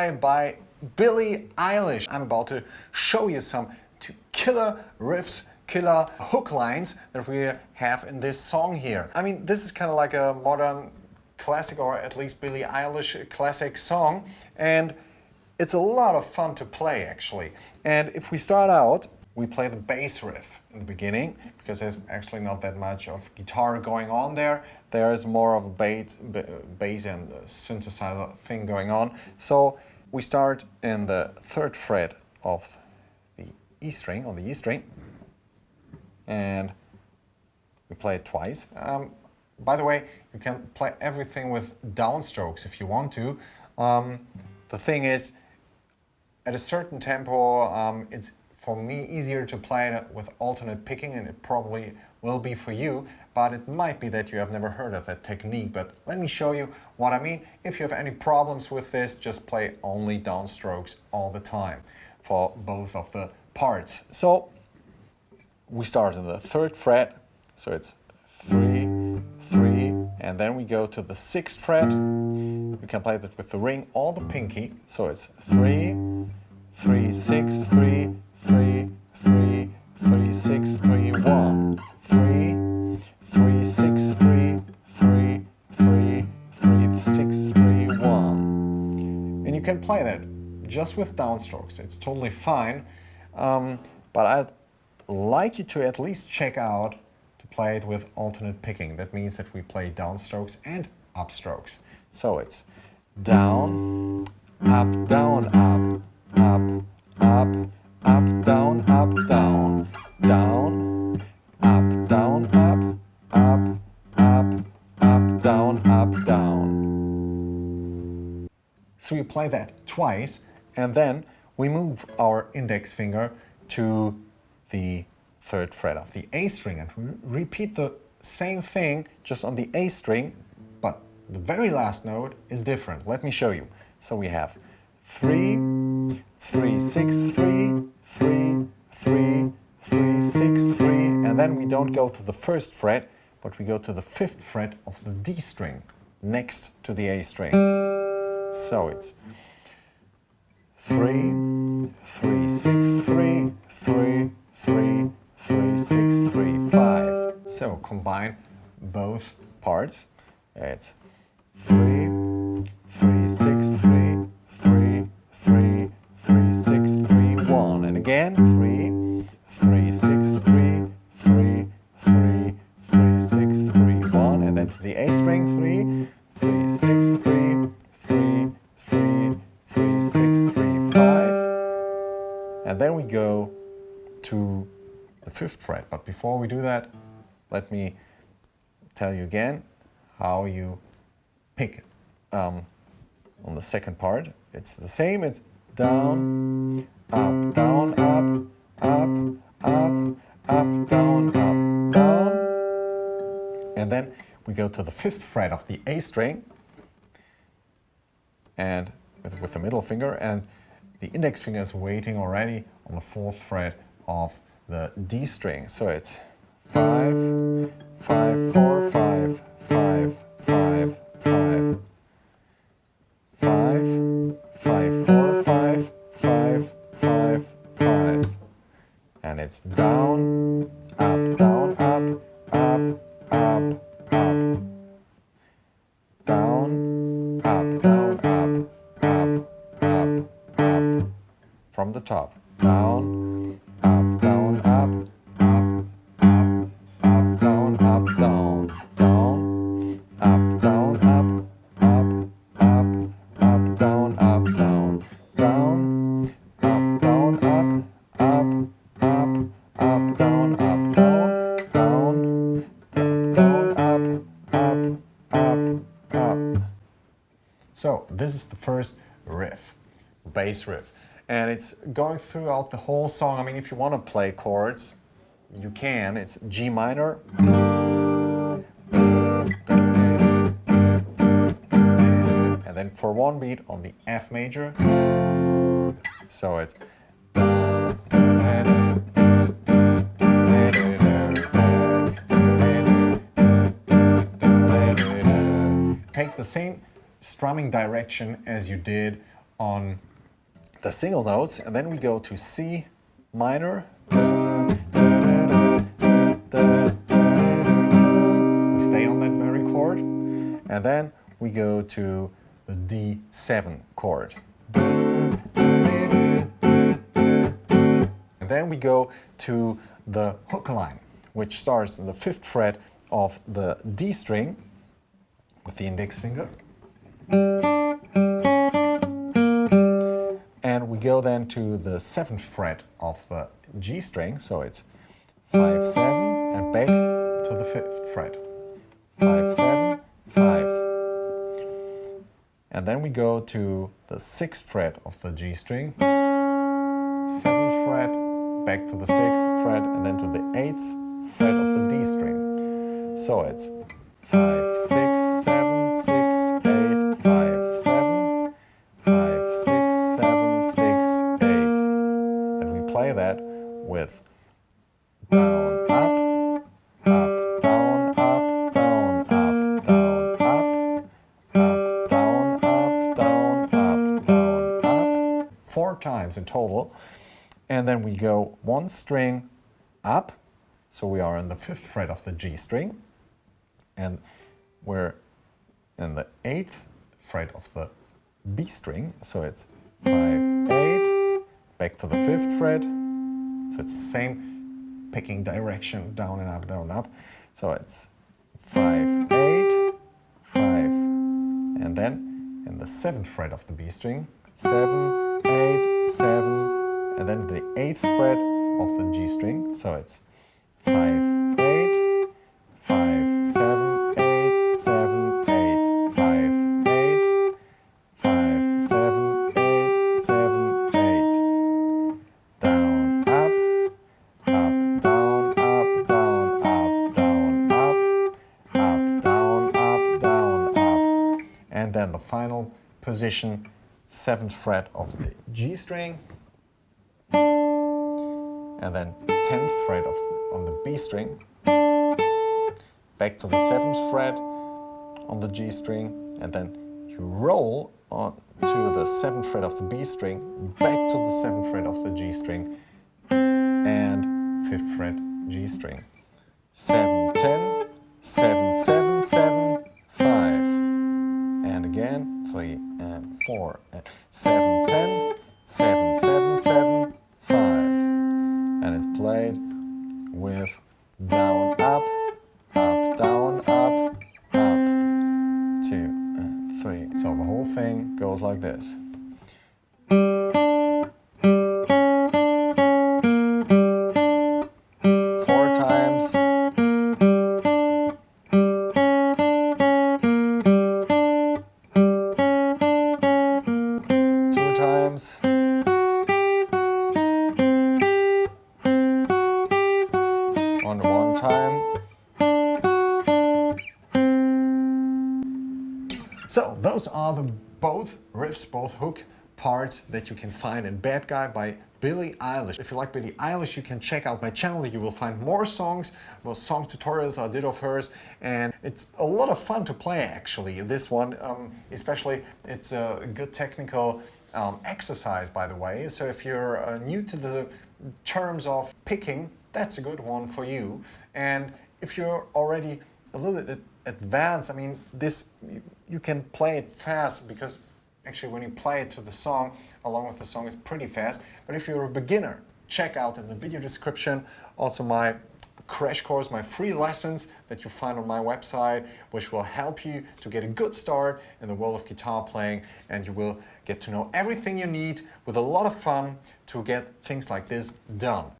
Fly by Billie Eilish. I'm about to show you some killer riffs, killer hook lines that we have in this song here. I mean, this is kind of like a modern classic, or at least Billie Eilish classic song, and it's a lot of fun to play actually. And if we start out, we play the bass riff in the beginning because there's actually not that much of guitar going on there. There is more of a bass and a synthesizer thing going on. So we start in the 3rd fret of the E string, on the E string, and we play it twice. By the way, you can play everything with downstrokes if you want to. The thing is, at a certain tempo, it's for me easier to play it with alternate picking, and it probably will be for you, but it might be that you have never heard of that technique. But let me show you what I mean. If you have any problems with this, just play only downstrokes all the time for both of the parts. So we start in the 3rd fret, so it's 3, 3, and then we go to the 6th fret. You can play that with the ring or the pinky, so it's 3, 3, 6, 3, 3, 3, 3, 6, 3, 1, 3, 3, 6, 3, 3, 3, 3, 6, 3, 1. And you can play that just with downstrokes. It's totally fine, but I'd like you to at least check out to play it with alternate picking. That means that we play downstrokes and upstrokes. So it's down, up, down, up, up, up, up, down, down, down, up, down, up, up, up, up, down, down. So we play that twice, and then we move our index finger to the 3rd fret of the A string, and we repeat the same thing just on the A string, but the very last note is different. Let me show you. So we have 3, 3, 6, 3, 3, 3, 3, 6, 3, and then we don't go to the 1st fret, but we go to the 5th fret of the D string next to the A string. So it's 3, 3, 6, 3, 3, 3, 3, 6, 3, 5. So combine both parts. It's 3, 3, 6, 3, 3, 3, 3, 6, 3, 1. And again, 3, 3, 6, 3, 3, 3, 3, 6, 3, 1. And then to the A string, 3, 3, 6, 3, 3, 3, 3, 6, 3, 5. And then we go to the 5th fret. But before we do that, let me tell you again how you pick on the 2nd part. It's the same. It's down, up, down, up, up, up, up, down, down. And then we go to the 5th fret of the A string, and with the middle finger, and the index finger is waiting already on the 4th fret of the D string. So it's 5, 5, 4, 5, 5, 5, 5, 5, 5, 4, 5, 5, 5, 5. And it's down, up, down, up, up, up, up. Down, up, down, up, up, up, up. From the top. Down, up, down, up, up, up, up, down, down, down, up, down, up, up, up, up, down, down, down, up, down, up, up, up, up, down, down, down, down, up, up. So this is the first riff, bass riff. And it's going throughout the whole song. I mean, if you want to play chords, you can. It's G minor. And then for one beat on the F major. So it's. Take the same strumming direction as you did on the single notes, and then we go to C minor. We stay on that very chord, and then we go to the D7 chord. And then we go to the hook line, which starts in the 5th fret of the D string with the index finger. And we go then to the 7th fret of the G string, so it's 5, 7, and back to the 5th fret. 5, 7, 5. And then we go to the 6th fret of the G string, 7th fret, back to the 6th fret, and then to the 8th fret of the D string. So it's 5, 6, 7, 6, 8, 5, 7, 5, 6, 7, 6, 8. And we play that with down, up, up, down, up, down, up, down, up, down, up, down, up, down, up. 4 times in total. And then we go 1 string up, so we are in the 5th fret of the G string, and we're in the 8th fret of the B string, so it's 5, 8, back to the 5th fret, so it's the same picking direction, down and up, so it's 5, 8, 5, and then in the 7th fret of the B string, 7, 8, 7, and then the 8th fret of the G string, so it's 5, 8, 5, 7, 8, 7, 8, 5, 8, 5, 7, 8, 7, 8. Down, up, up, down, up, down, up, down, up, up, down, up, down, up. And then the final position, 7th fret of the G string, and then 10th fret on the B string, back to the 7th fret on the G string, and then you roll on to the 7th fret of the B string, back to the 7th fret of the G string, and 5th fret G string. 7, 10, 7, 7, 7, 5. And again, 3 and 4, and 7, 10, 7, 7, 7, 5. And it's played with down, up, down, up, 2 and 3. So the whole thing goes like this. 4 times. 2 times. On 1 time. So those are the both riffs, both hook parts that you can find in Bad Guy by Billie Eilish. If you like Billie Eilish, you can check out my channel. You will find more songs, more song tutorials I did of hers, and it's a lot of fun to play actually. This one, especially, it's a good technical exercise, by the way. So if you're new to the terms of picking, that's a good one for you. And if you're already a little bit advanced, I mean, this you can play it fast, because actually when you play it to the song, along with the song, it's pretty fast. But if you're a beginner, check out in the video description also my crash course, my free lessons that you find on my website, which will help you to get a good start in the world of guitar playing, and you will get to know everything you need with a lot of fun to get things like this done.